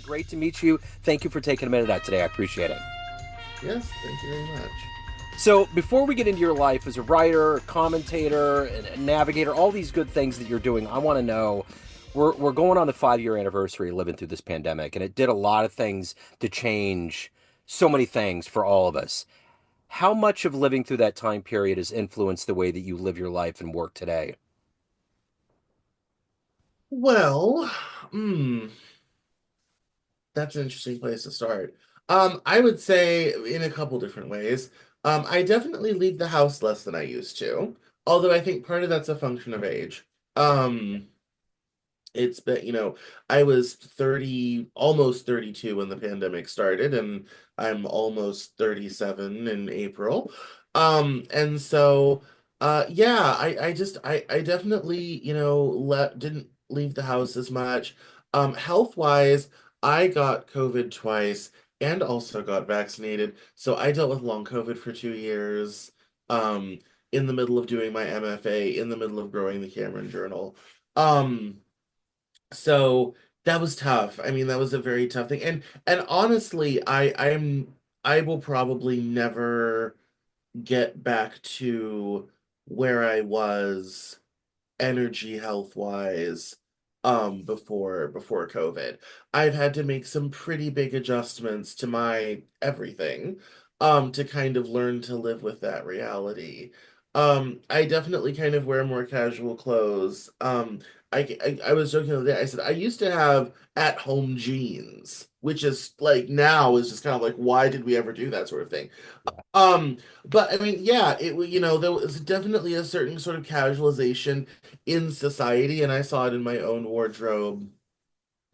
Great to meet you. Thank you for taking a minute out today. I appreciate it. Yes, thank you very much. So, before we get into your life as a writer, a commentator, and a navigator, all these good things that you're doing, I want to know. We're going on the 5 year anniversary of living through this pandemic, and it did a lot of things to change so many things for all of us. How much of living through that time period has influenced the way that you live your life and work today? Well, hmm, that's an interesting place to start. I would say in a couple different ways. I definitely leave the house less than I used to, although I think part of that's a function of age. Um, it's been, I was 30, almost 32 when the pandemic started, and I'm almost 37 in April. And so, yeah, I definitely, didn't leave the house as much. Health wise, I got COVID twice and also got vaccinated. So I dealt with long COVID for 2 years, um, in the middle of doing my MFA, in the middle of growing the Cameron Journal. Um, so that was tough. I mean, that was a very tough thing. And honestly, I will probably never get back to where I was energy health wise before COVID. I've had to make some pretty big adjustments to my everything to kind of learn to live with that reality. I definitely kind of wear more casual clothes. I was joking the other day. I said I used to have at home jeans, which is like now is just kind of like why did we ever do that sort of thing. Yeah. Um, but I mean, yeah, there was definitely a certain sort of casualization in society, and I saw it in my own wardrobe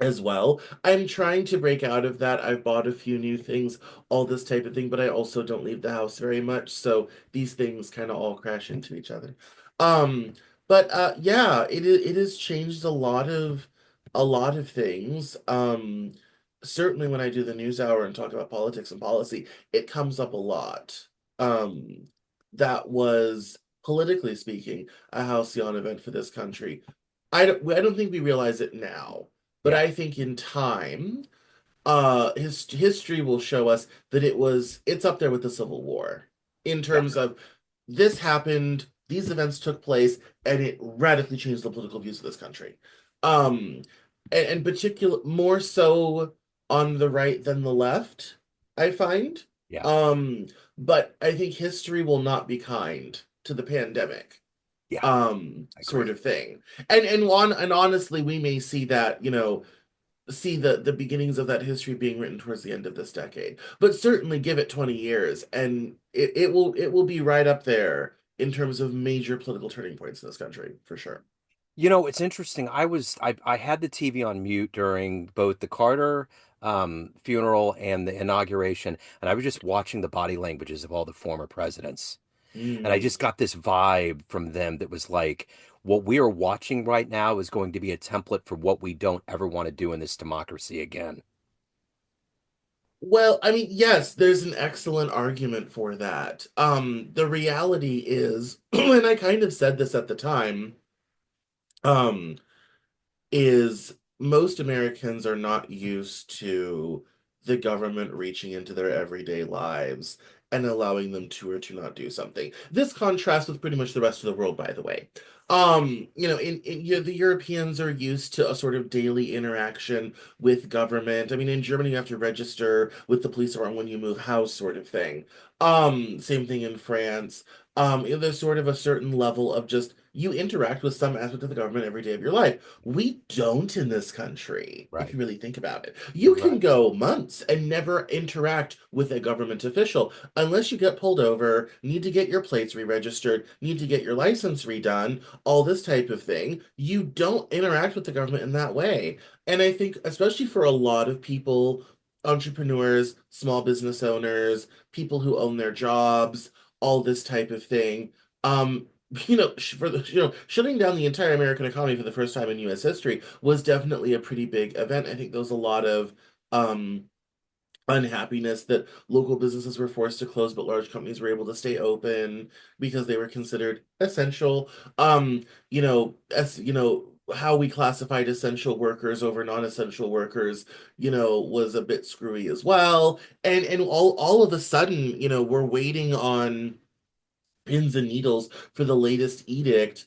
as well. I'm trying to break out of that. I've bought a few new things, all this type of thing, but I also don't leave the house very much, so these things kind of all crash into each other. Um, but yeah, it has changed a lot of things. Certainly when I do the news hour and talk about politics and policy, it comes up a lot. Um, that was politically speaking a halcyon event for this country. I don't think we realize it now, but Yeah. I think in time, history will show us that it's up there with the Civil War in Yeah. terms of this happened, these events took place, and it radically changed the political views of this country. Um, and particular more so on the right than the left, I find. Yeah. Um, but I think history will not be kind to the pandemic Yeah. I sort agree. of thing. And honestly we may see that, see the beginnings of that history being written towards the end of this decade. But certainly give it 20 years and it will be right up there in terms of major political turning points in this country, for sure. It's interesting. I had the TV on mute during both the Carter funeral and the inauguration, and I was just watching the body languages of all the former presidents. And I Mm. just got this vibe from them that was like, what we are watching right now is going to be a template for what we don't ever want to do in this democracy again. Well, I mean, yes, there's an excellent argument for that. The reality is, and I kind of said this at the time, um, is most Americans are not used to the government reaching into their everyday lives and allowing them to or to not do something. This contrasts with pretty much the rest of the world, by the way. The Europeans are used to a sort of daily interaction with government. I mean, in Germany, you have to register with the police around when you move house, sort of thing. Same thing in France. There's sort of a certain level of just you interact with some aspect of the government every day of your life. We don't in this country, if Right. you really think about it. You can Right. go months and never interact with a government official unless you get pulled over, need to get your plates re-registered, need to get your license redone, all this type of thing. You don't interact with the government in that way. And I think, especially for a lot of people, entrepreneurs, small business owners, people who own their jobs, all this type of thing, um, shutting down the entire American economy for the first time in U.S. history was definitely a pretty big event. I think there was a lot of um, unhappiness that local businesses were forced to close, but large companies were able to stay open because they were considered essential. As how we classified essential workers over non-essential workers, was a bit screwy as well. And all of a sudden, we're waiting on pins and needles for the latest edict,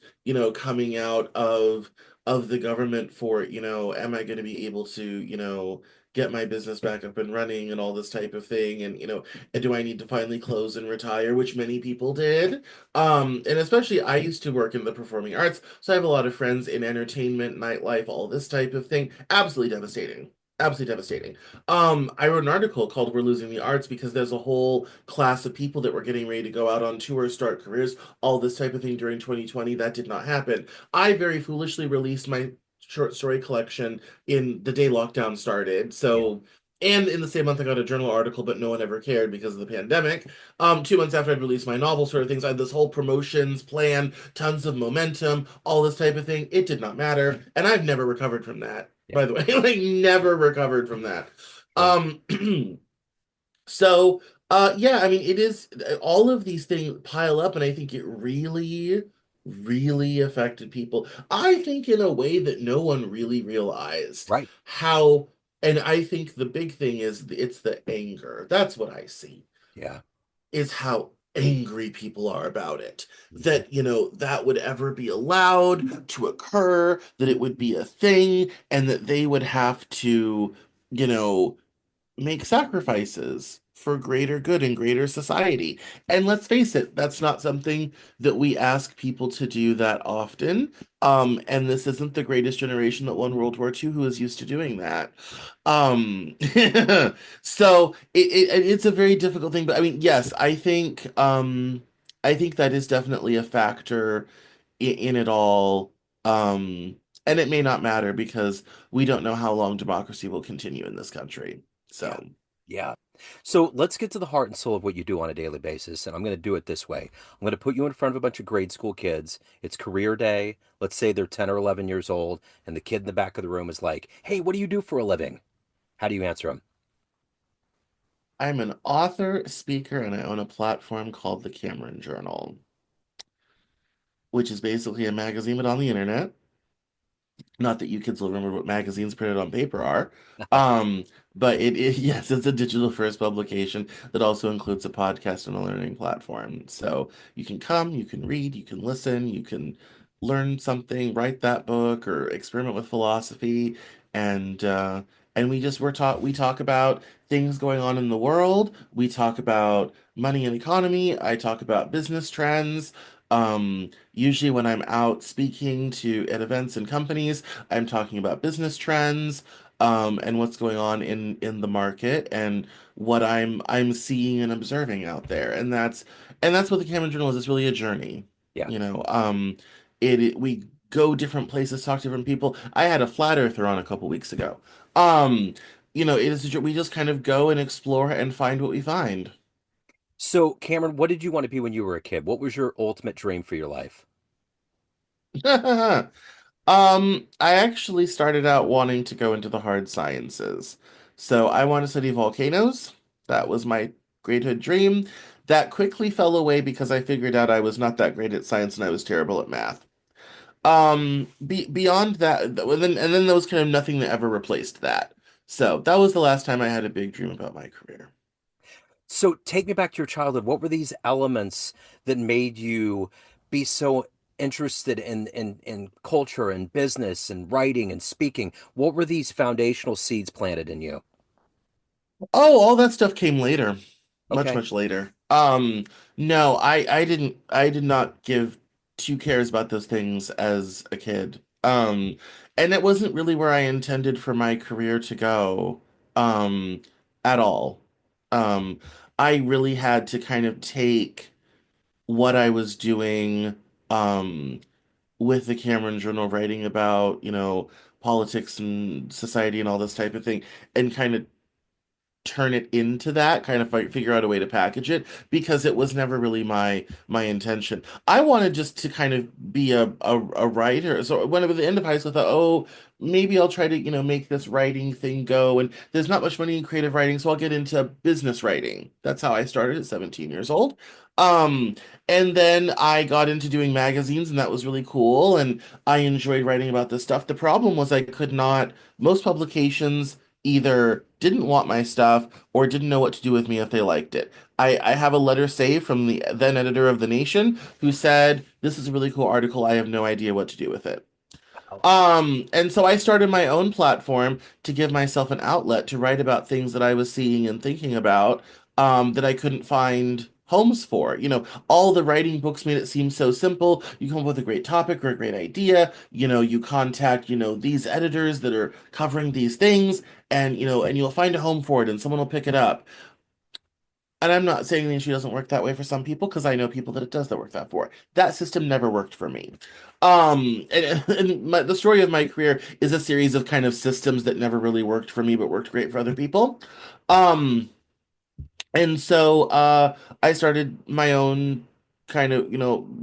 coming out of the government for, am I going to be able to, get my business back up and running and all this type of thing, and and do I need to finally close and retire, which many people did. And especially I used to work in the performing arts, so I have a lot of friends in entertainment, nightlife, all this type of thing. Absolutely devastating. Absolutely devastating. I wrote an article called "We're Losing the Arts" because there's a whole class of people that were getting ready to go out on tour, start careers, all this type of thing during 2020. That did not happen. I very foolishly released my short story collection in the day lockdown started. Yeah. So, and in the same month, I got a journal article, but no one ever cared because of the pandemic. 2 months after I'd released my novel, sort of things, I had this whole promotions plan, tons of momentum, all this type of thing. It did not matter. And I've never recovered from that, Yeah. by the way. Like, never recovered from that. Yeah. Um, So, yeah, I mean, it is all of these things pile up, and I think it really, really affected people. I think in a way that no one really realized Right. how, and I think the big thing is it's the anger. That's what I see, Yeah. is how angry people are about it. Mhm. That, that would ever be allowed to occur, that it would be a thing, and that they would have to, you know, make sacrifices for greater good and greater society. And let's face it, that's not something that we ask people to do that often. And this isn't the greatest generation that won World War II who is used to doing that. Um, so it's a very difficult thing, but I mean, yes, I think that is definitely a factor in it all. And it may not matter because we don't know how long democracy will continue in this country. Yeah. So, Yeah. So let's get to the heart and soul of what you do on a daily basis. And I'm going to do it this way. I'm going to put you in front of a bunch of grade school kids. It's career day. Let's say they're 10 or 11 years old. And the kid in the back of the room is like, hey, what do you do for a living? How do you answer them? I'm an author, speaker, and I own a platform called the Cameron Journal, which is basically a magazine but on the internet. Not that you kids will remember what magazines printed on paper are. Um, but yes, it's a digital first publication that also includes a podcast and a learning platform. So you can come, you can read, you can listen, you can learn something, write that book, or experiment with philosophy. And we talk about things going on in the world. We talk about money and economy. I talk about business trends. Usually when I'm out speaking to at events and companies, I'm talking about business trends, and what's going on in the market and what I'm seeing and observing out there. And that's what the Cameron Journal is. It's really a journey. Yeah. You know, we go different places, talk to different people. I had a flat earther on a couple weeks ago. Um, we just kind of go and explore and find what we find. So, Cameron, what did you want to be when you were a kid? What was your ultimate dream for your life? I actually started out wanting to go into the hard sciences. So I want to study volcanoes. That was my greathood dream. That quickly fell away because I figured out I was not that great at science and I was terrible at math. Beyond that, and then there was kind of nothing that ever replaced that. So that was the last time I had a big dream about my career. So, take me back to your childhood. What were these elements that made you be so interested in culture and business and writing and speaking? What were these foundational seeds planted in you? Oh, all that stuff came later. Much, Okay. much later. No, I did not give two cares about those things as a kid. And it wasn't really where I intended for my career to go, um, at all. Um, I really had to kind of take what I was doing, um, with the Cameron Journal, writing about, politics and society and all this type of thing, and kind of turn it into that, kind of like figure out a way to package it because it was never really my intention. I wanted just to kind of be a writer. So when at the end of high school, I thought, oh, maybe I'll try to, make this writing thing go. And there's not much money in creative writing, so I'll get into business writing. That's how I started at 17 years old. Um, and then I got into doing magazines, and that was really cool. And I enjoyed writing about this stuff. The problem was I could not, most publications either didn't want my stuff or didn't know what to do with me if they liked it. I have a letter saved from the then editor of The Nation who said, "This is a really cool article. I have no idea what to do with it." Oh, And so I started my own platform to give myself an outlet to write about things that I was seeing and thinking about, that I couldn't find homes for. All the writing books made it seem so simple. You come up with a great topic or a great idea, you contact, these editors that are covering these things, and you'll find a home for it and someone will pick it up. And I'm not saying the industry doesn't work that way for some people, because I know people that it does that work that for. That system never worked for me. And the story of my career is a series of kind of systems that never really worked for me, but worked great for other people. Um, and so I started my own kind of,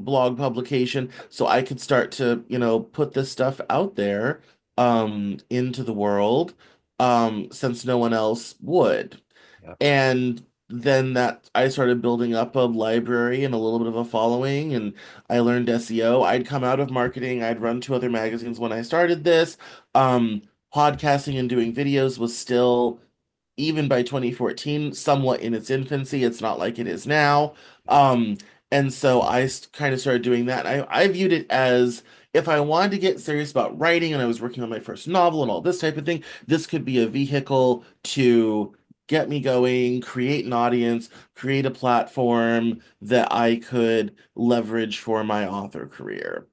blog publication so I could start to, put this stuff out there into the world, since no one else would. yeah, And then that I started building up a library and a little bit of a following, and I learned SEO. I'd come out of marketing. I'd run two other magazines when I started this. Podcasting and doing videos was still, even by 2014, somewhat in its infancy. It's not like it is now. yeah, And so I kind of started doing that. I viewed it as, if I wanted to get serious about writing and I was working on my first novel and all this type of thing, this could be a vehicle to get me going, create an audience, create a platform that I could leverage for my author career.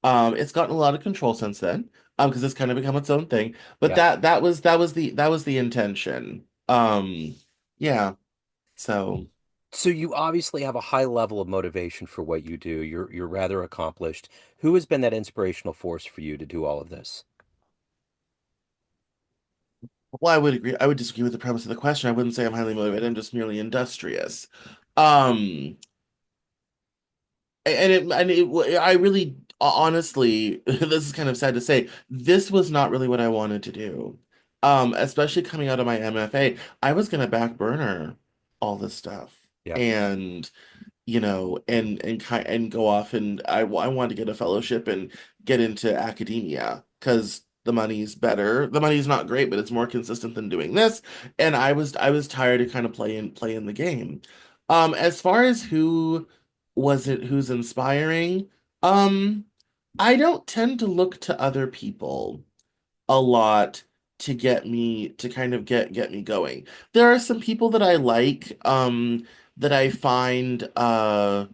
It's gotten a lot of control since then, because it's kind of become its own thing. But yeah. that was the intention. Yeah. So, So you obviously have a high level of motivation for what you do. You're rather accomplished. Who has been that inspirational force for you to do all of this? well, I would agree. I would disagree with the premise of the question. I wouldn't say I'm highly motivated. I'm just merely industrious. Um, I really, honestly, this is kind of sad to say, this was not really what I wanted to do. Especially coming out of my MFA, I was gonna back burner all this stuff. Yeah, And and go off, and I wanted to get a fellowship and get into academia because the money's better. The money's not great, but it's more consistent than doing this. And I was tired of kind of playing the game. As far as who's inspiring, um, I don't tend to look to other people a lot to get me to kind of get me going. There are some people that I like, that I find kind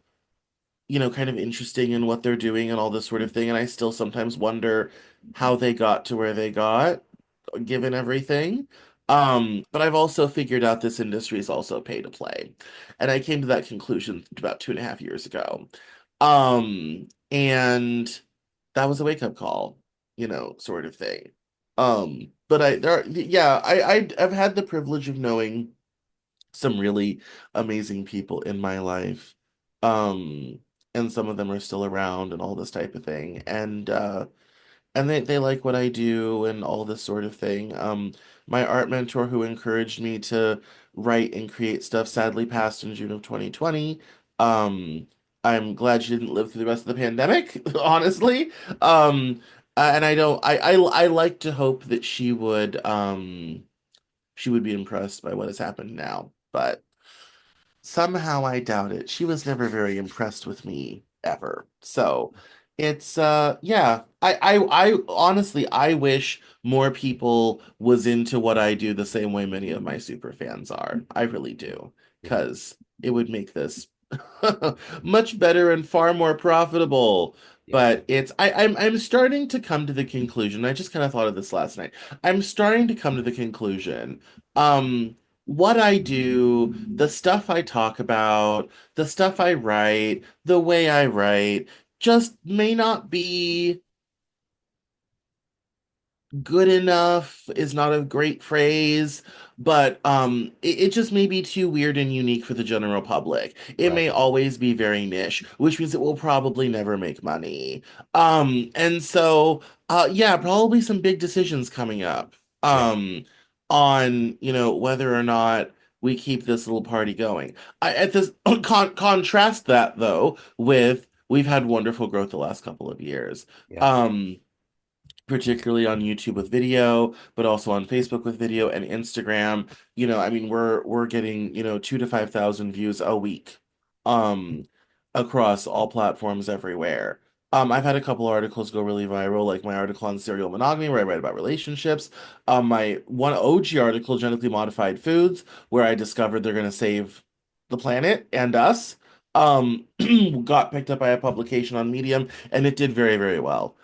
of interesting in what they're doing and all this sort of thing, and I still sometimes wonder how they got to where they got, given everything. But I've also figured out this industry is also pay to play. And I came to that conclusion about 2.5 years ago. And that was a wake-up call, sort of thing. But I've had the privilege of knowing some really amazing people in my life. Um, and some of them are still around and all this type of thing. And they like what I do and all this sort of thing. My art mentor who encouraged me to write and create stuff sadly passed in June of 2020. Um, I'm glad she didn't live through the rest of the pandemic, honestly. And I don't I like to hope that she would be impressed by what has happened now, but somehow I doubt it. She was never very impressed with me ever. So it's yeah. I honestly I wish more people was into what I do the same way many of my super fans are. I really do. yeah, 'Cause it would make this much better and far more profitable. yeah, But I'm starting to come to the conclusion. I just kind of thought of this last night. I'm starting to come to the conclusion. What I do, the stuff I talk about, the stuff I write, the way I write, just may not be good enough is not a great phrase, but it just may be too weird and unique for the general public. It Right. may always be very niche, which means it will probably never make money. And so yeah, probably some big decisions coming up Yeah. on, whether or not we keep this little party going. At this contrast that though with we've had wonderful growth the last couple of years. Yeah. Um particularly on YouTube with video, but also on Facebook with video and Instagram. I mean, we're getting, 2 to 5 thousand views a week, um, across all platforms everywhere. I've had a couple articles go really viral, like my article on serial monogamy, where I write about relationships. My one OG article, genetically modified foods, where I discovered they're going to save the planet and us. Got picked up by a publication on Medium, and it did very, very well.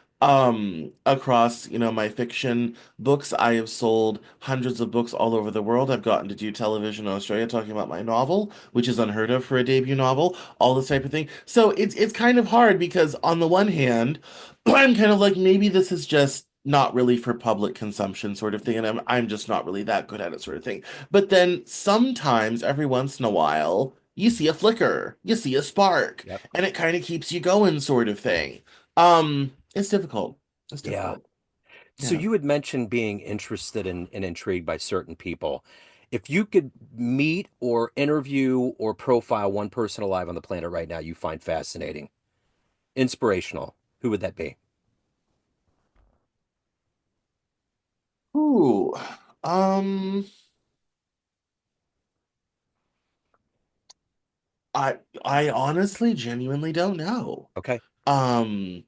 Across, my fiction books, I have sold hundreds of books all over the world. I've gotten to do television in Australia talking about my novel, which is unheard of for a debut novel, all this type of thing. So it's kind of hard because on the one hand, I'm kind of like maybe this is just not really for public consumption sort of thing, and I'm just not really that good at it sort of thing. But then sometimes every once in a while, you see a flicker, you see a spark, Yep. and it kind of keeps you going sort of thing. It's difficult. It's Yeah. difficult. So Yeah. you had mentioned being interested in and intrigued by certain people. If you could meet or interview or profile one person alive on the planet right now you find fascinating, inspirational, who would that be? Ooh. Um, I honestly genuinely don't know. Okay. Um,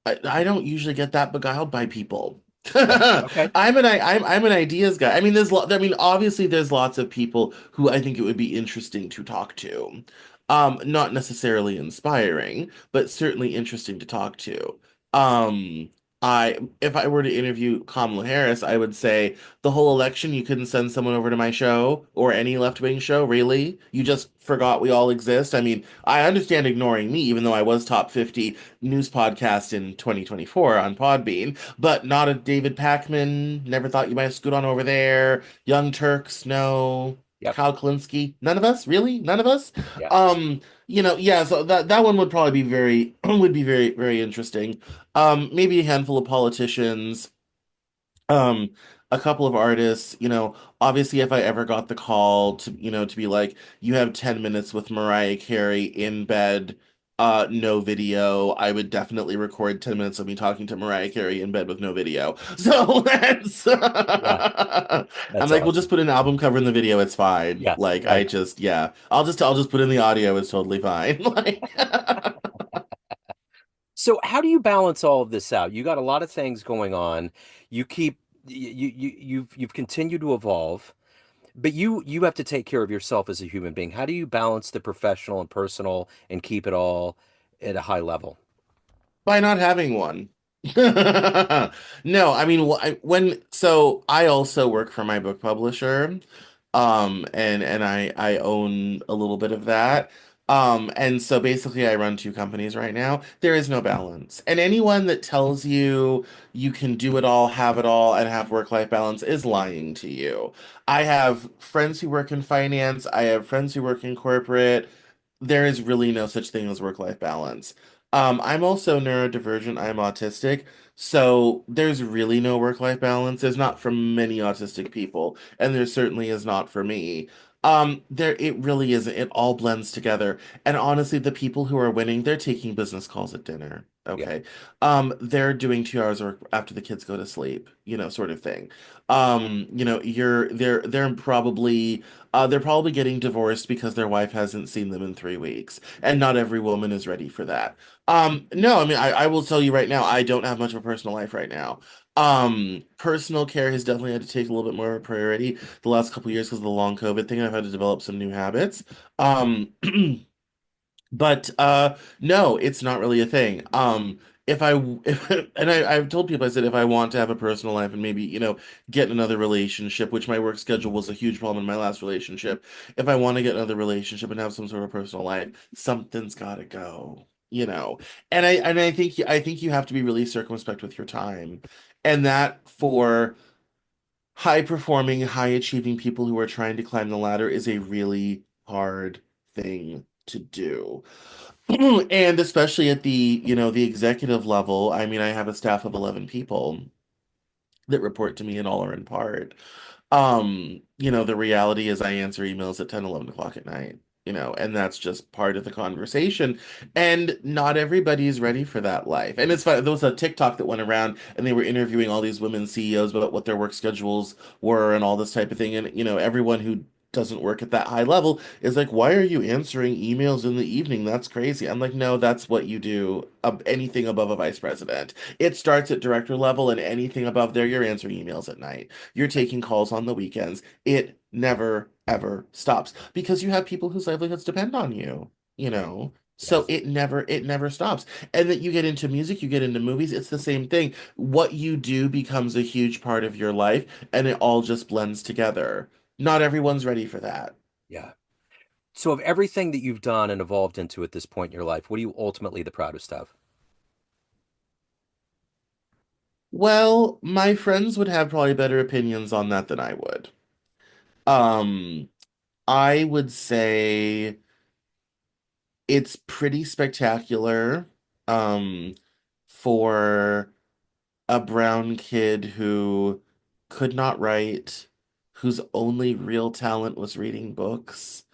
I don't usually get that beguiled by people. Yeah. Okay. I'm an ideas guy. I mean, I mean, obviously, there's lots of people who I think it would be interesting to talk to. Not necessarily inspiring, but certainly interesting to talk to. Um, if I were to interview Kamala Harris, I would say the whole election, you couldn't send someone over to my show or any left-wing show, really? You just forgot we all exist? I mean, I understand ignoring me, even though I was top 50 news podcast in 2024 on Podbean, but not a David Pakman. Never thought you might scoot on over there. Young Turks, no. Yep. Kyle Klinsky, none of us, really, none of us. Yeah. Yeah. So that one would probably be very would be very very interesting. Maybe a handful of politicians, um, a couple of artists, obviously if I ever got the call to, to be like, you have 10 minutes with Mariah Carey in bed, no video, I would definitely record 10 minutes of me talking to Mariah Carey in bed with no video. So that's Yeah. I'm That's like, we'll just awesome. put an album cover in the video, it's fine. Yeah. Like Right. yeah. I'll just put in the audio, it's totally fine. Like So how do you balance all of this out? You got a lot of things going on. You keep you've continued to evolve, but you have to take care of yourself as a human being. How do you balance the professional and personal and keep it all at a high level? by not having one. No, I mean, so I also work for my book publisher, and I own a little bit of that. And so basically I run two companies right now. There is no balance. And anyone that tells you you can do it all, have it all, and have work-life balance is lying to you. I have friends who work in finance, I have friends who work in corporate. There is really no such thing as work-life balance. I'm also neurodivergent. I'm autistic. So there's really no work-life balance. There's not for many autistic people, and there certainly is not for me. There it really isn't. It all blends together. And honestly, the people who are winning, they're taking business calls at dinner. Yeah. Okay. They're doing 2 hours work after the kids go to sleep, sort of thing. They're probably getting divorced because their wife hasn't seen them in 3 weeks. And not every woman is ready for that. No, I mean, I will tell you right now, I don't have much of a personal life right now. Personal care has definitely had to take a little bit more of a priority the last couple of years because of the long COVID thing. I've had to develop some new habits. But no, it's not really a thing. If I if, and I've told people I said if I want to have a personal life and maybe get another relationship, which my work schedule was a huge problem in my last relationship. If I want to get another relationship and have some sort of personal life, something's got to go. And I think you have to be really circumspect with your time. And that for high performing, high achieving people who are trying to climb the ladder is a really hard thing to do. And especially at the executive level, I mean, I have a staff of 11 people that report to me and all are in part. The reality is I answer emails at 10, 11 o'clock at night, and that's just part of the conversation. And not everybody's ready for that life. And it's fun. There was a TikTok that went around and they were interviewing all these women CEOs about what their work schedules were and all this type of thing. And, everyone who doesn't work at that high level is like, why are you answering emails in the evening? That's crazy. I'm like, no, that's what you do. Anything above a vice president. It starts at director level, and anything above there, you're answering emails at night. You're Right. taking calls on the weekends. It never, ever stops because you have people whose livelihoods depend on you, you Right. know? So Yes. it never stops. And that you get into music, you get into movies, it's the same thing. What you do becomes a huge part of your life, and it all just blends together. Not everyone's ready for that. Yeah. So, of everything that you've done and evolved into at this point in your life, what are you ultimately the proudest of? Well, my friends would have probably better opinions on that than I would. Um, I would say it's pretty spectacular, um, for a brown kid who could not write, whose only real talent was reading books,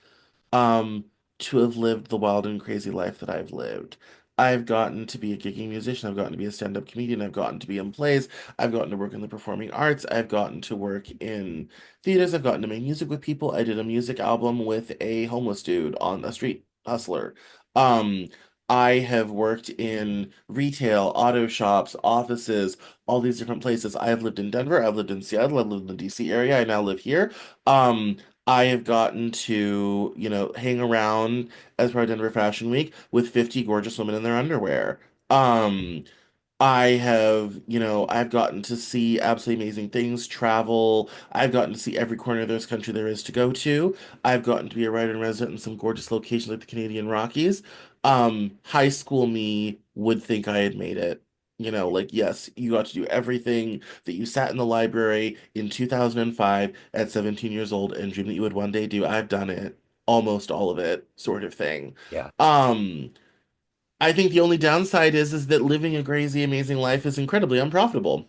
um, to have lived the wild and crazy life that I've lived. I've gotten to be a gigging musician. I've gotten to be a stand-up comedian. I've gotten to be in plays. I've gotten to work in the performing arts. I've gotten to work in theaters. I've gotten to make music with people. I did a music album with a homeless dude on the street, hustler. Um, I have worked in retail, auto shops, offices, all these different places. I have lived in Denver. I've lived in Seattle. I've lived in the DC area. I now live here. Um, I have gotten to, hang around as part of Denver Fashion Week with 50 gorgeous women in their underwear. Um, I've gotten to see absolutely amazing things, travel. I've gotten to see every corner of this country there is to go to. I've gotten to be a writer in resident in some gorgeous locations like the Canadian Rockies. High school me would think I had made it. Like, yes, you got to do everything that you sat in the library in 2005 at 17 years old and dreamed that you would one day do. I've done it, almost all of it, sort of thing. Yeah. Um, I think the only downside is that living a crazy, amazing life is incredibly unprofitable.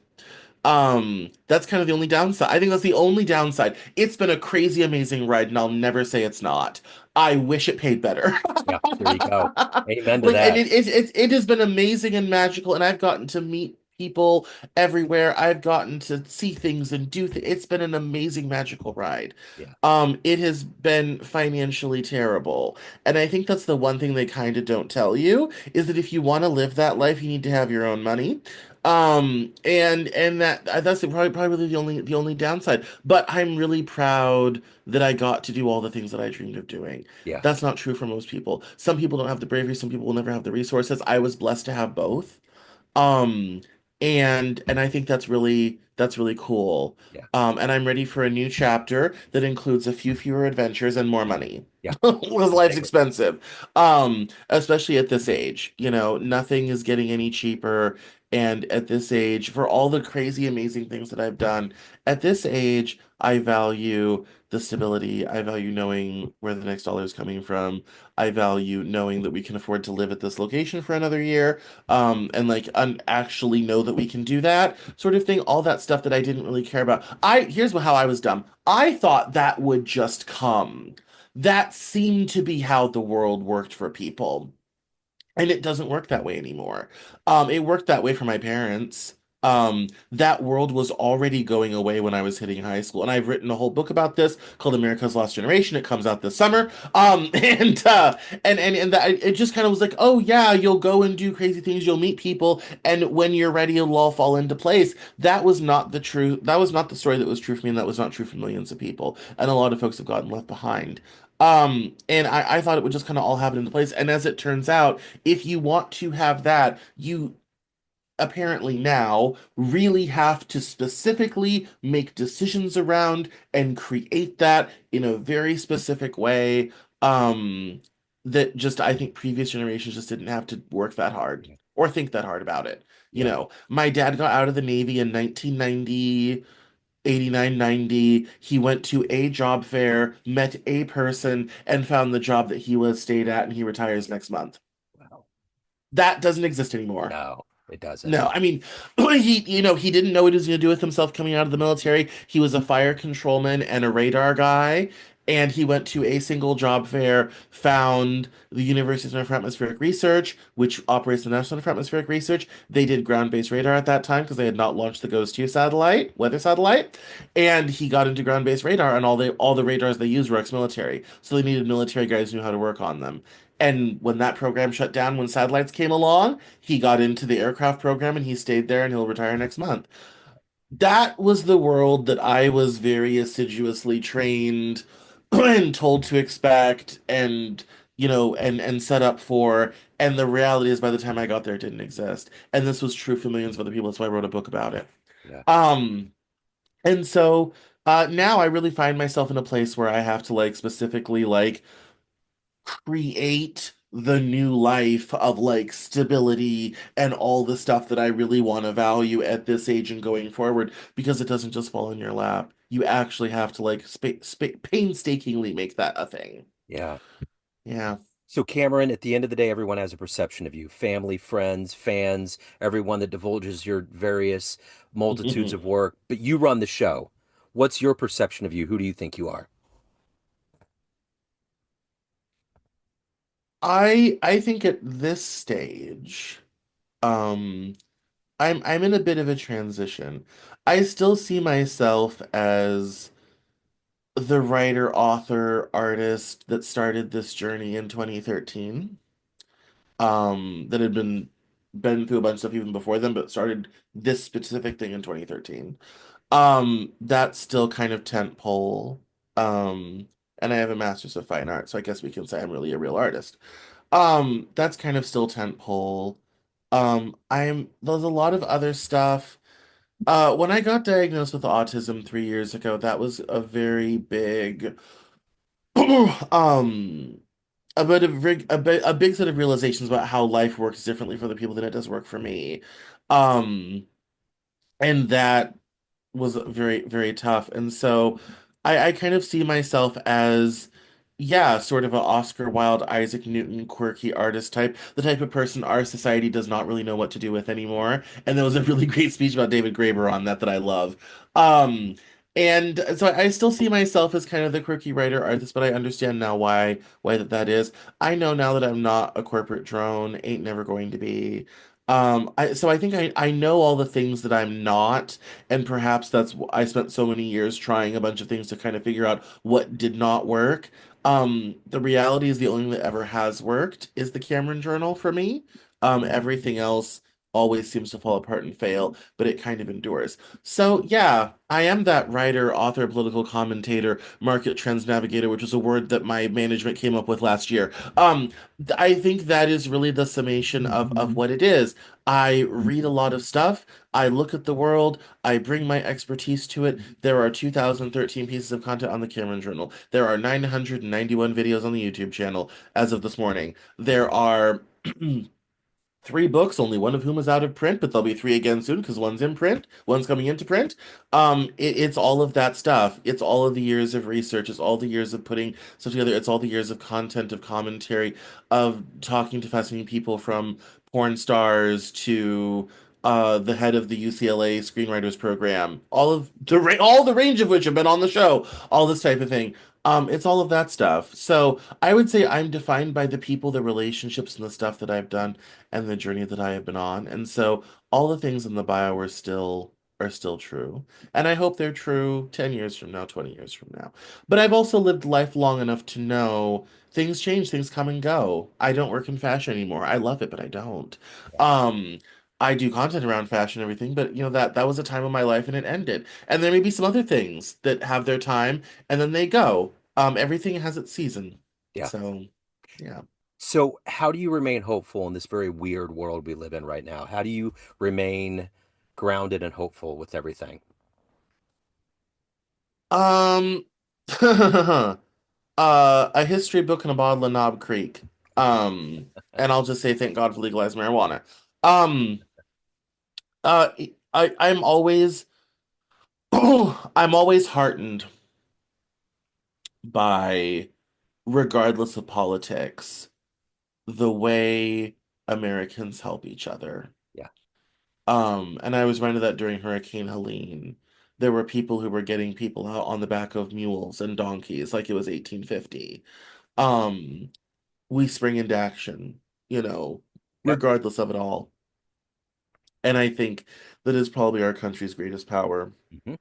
That's kind of the only downside. I think that's the only downside. It's been a crazy, amazing ride, and I'll never say it's not. I wish it paid better. Yeah. There you go. Amen to Like, and that. it has been amazing and magical, and I've gotten to meet people everywhere. I've gotten to see things and do things. It's been an amazing, magical ride. Yeah. It has been financially terrible, and I think that's the one thing they kind of don't tell you is that if you want to live that life, you need to have your own money. And that's probably the only downside. But I'm really proud that I got to do all the things that I dreamed of doing. Yeah. That's not true for most people. Some people don't have the bravery, some people will never have the resources. I was blessed to have both. Um, and I think that's really cool. Yeah. And I'm ready for a new chapter that includes a few fewer adventures and more money. Yeah. Because life's Take it. expensive. Especially at this age. Nothing is getting any cheaper. And at this age, for all the crazy, amazing things that I've done, at this age, I value the stability. I value knowing where the next dollar is coming from. I value knowing that we can afford to live at this location for another year, and like actually know that we can do that sort of thing. All that stuff that I didn't really care about. How I was dumb. I thought that would just come. That seemed to be how the world worked for people. And it doesn't work that way anymore. It worked that way for my parents. That world was already going away when I was hitting high school, and I've written a whole book about this called America's Lost Generation. It comes out this summer. And that it just kind of was like, oh yeah, you'll go and do crazy things, you'll meet people, and when you're ready, it'll all fall into place. That was not the truth. That was not the story that was true for me, and that was not true for millions of people. And a lot of folks have gotten left behind. And I thought it would just kind of all happen into place. And as it turns out, if you want to have that, you apparently now really have to specifically make decisions around and create that in a very specific way. That just I think previous generations just didn't have to work that hard Yeah. or think that hard about it. You Yeah. know, my dad got out of the Navy in 1990, 89, 90. He went to a job fair, met a person, and found the job that he was stayed at, and he retires next month. Wow. That doesn't exist anymore. No, it doesn't. No, I mean, he didn't know what he was going to do with himself coming out of the military. He was a fire controlman and a radar guy, and he went to a single job fair, found the University Center for Atmospheric Research, which operates the National Center for Atmospheric Research. They did ground-based radar at that time because they had not launched the GOES 2 satellite, weather satellite, and he got into ground-based radar, and all the radars they used were ex-military, so they needed military guys who knew how to work on them. And when that program shut down, when satellites came along, he got into the aircraft program and he stayed there and he'll retire next month. That was the world that I was very assiduously trained and told to expect and set up for. And the reality is by the time I got there, it didn't exist. And this was true for millions of other people. That's why I wrote a book about it. Yeah. Um, and so now I really find myself in a place where I have to like specifically like create the new life of like stability and all the stuff that I really want to value at this age and going forward because it doesn't just fall in your lap. You actually have to like painstakingly make that a thing. Yeah. Yeah. So, Cameron, at the end of the day, everyone has a perception of you: family, friends, fans, everyone that divulges your various multitudes of work. But you run the show. What's your perception of you? Who do you think you are? I think at this stage, um, I'm in a bit of a transition. I still see myself as the writer, author, artist that started this journey in 2013. That had been through a bunch of stuff even before then, but started this specific thing in 2013. That's still kind of tent pole. And I have a master's of fine art, so I guess we can say I'm really a real artist. That's kind of still tent pole. There's a lot of other stuff. When I got diagnosed with autism 3 years ago, that was a very big um a big set of realizations about how life works differently for the people than it does work for me. Um, and that was very, very tough. And so I kind of see myself as, yeah, sort of an Oscar Wilde, Isaac Newton, quirky artist type, the type of person our society does not really know what to do with anymore. And there was a really great speech about David Graeber on that I love. Um, and so I still see myself as kind of the quirky writer artist, but I understand now why that is. I know now that I'm not a corporate drone, ain't never going to be. So I think I know all the things that I'm not, and perhaps I spent so many years trying a bunch of things to kind of figure out what did not work. The reality is the only thing that ever has worked is the Cameron Journal for me. Everything else always seems to fall apart and fail, but it kind of endures. So yeah, I am that writer, author, political commentator, market trends navigator, which is a word that my management came up with last year. I think that is really the summation of what it is. I read a lot of stuff. I look at the world. I bring my expertise to it. There are 2013 pieces of content on the Cameron Journal. There are 991 videos on the YouTube channel as of this morning. There are three books, only one of whom is out of print, but there'll be three again soon because one's in print, one's coming into print. It's all of that stuff. It's all of the years of research. It's all the years of putting stuff together. It's all the years of content, of commentary, of talking to fascinating people from porn stars to the head of the UCLA screenwriters program. All the range of which have been on the show. All this type of thing. It's all of that stuff. So I would say I'm defined by the people, the relationships, and the stuff that I've done and the journey that I have been on. And so all the things in the bio are still true. And I hope they're true 10 years from now, 20 years from now. But I've also lived life long enough to know things change, things come and go. I don't work in fashion anymore. I love it, but I don't. Um I do content around fashion and everything, but that was a time of my life and it ended. And there may be some other things that have their time and then they go. Everything has its season. Yeah. So, yeah. So, how do you remain hopeful in this very weird world we live in right now? How do you remain grounded and hopeful with everything? Um, a history book and a bottle of Knob Creek. And I'll just say thank God for legalized marijuana. Um, Uh, I'm always I'm always heartened by, regardless of politics, the way Americans help each other. Yeah. And I was reminded that during Hurricane Helene, there were people who were getting people out on the back of mules and donkeys like it was 1850. Um, we spring into action, you know, Yep. regardless of it all. And I think that is probably our country's greatest power Hmm.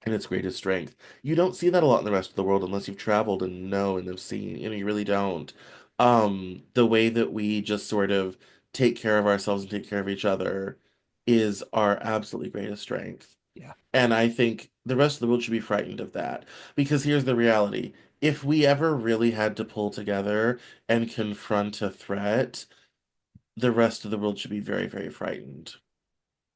and its greatest strength. You don't see that a lot in the rest of the world unless you've traveled and know and have seen, you really don't. The way that we just sort of take care of ourselves and take care of each other is our absolutely greatest strength. Yeah. And I think the rest of the world should be frightened of that. Because here's the reality. If we ever really had to pull together and confront a threat, the rest of the world should be very, very frightened.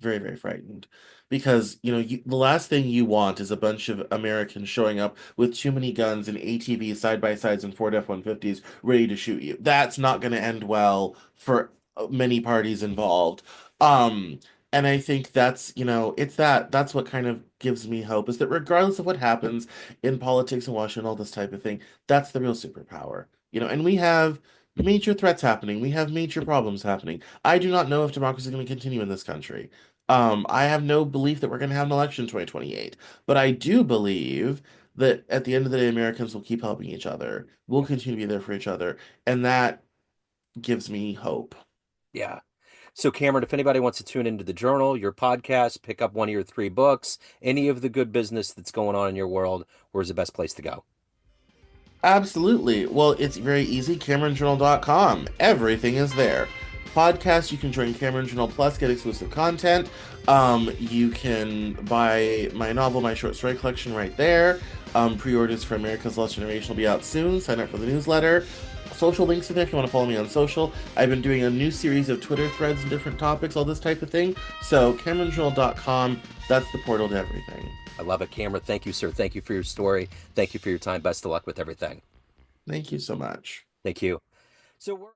Very, very frightened. Because, the last thing you want is a bunch of Americans showing up with too many guns and ATVs, side by sides, and Ford F-150s ready to shoot you. That's not going to end well for many parties involved. Um, and I think that's what kind of gives me hope is that regardless of what happens in politics and Washington, all this type of thing, that's the real superpower. And we have major threats happening. We have major problems happening. I do not know if democracy is going to continue in this country. I have no belief that we're going to have an election in 2028, but I do believe that at the end of the day, Americans will keep helping each other. We'll Yeah. continue to be there for each other, and that gives me hope. Yeah. So, Cameron, if anybody wants to tune into the journal, your podcast, pick up one of your three books, any of the good business that's going on in your world, where's the best place to go? Absolutely. Well, it's very easy. CameronJournal.com. Everything is there. Podcast, you can join Cameron Journal Plus, get exclusive content. You can buy my novel, my short story collection right there. Pre-orders for America's Lost Generation will be out soon. Sign up for the newsletter. Social links in there if you want to follow me on social. I've been doing a new series of Twitter threads and different topics, all this type of thing. So CameronJournal.com, that's the portal to everything. I love it, Cameron. Thank you, sir. Thank you for your story. Thank you for your time. Best of luck with everything. Thank you so much. Thank you. So we're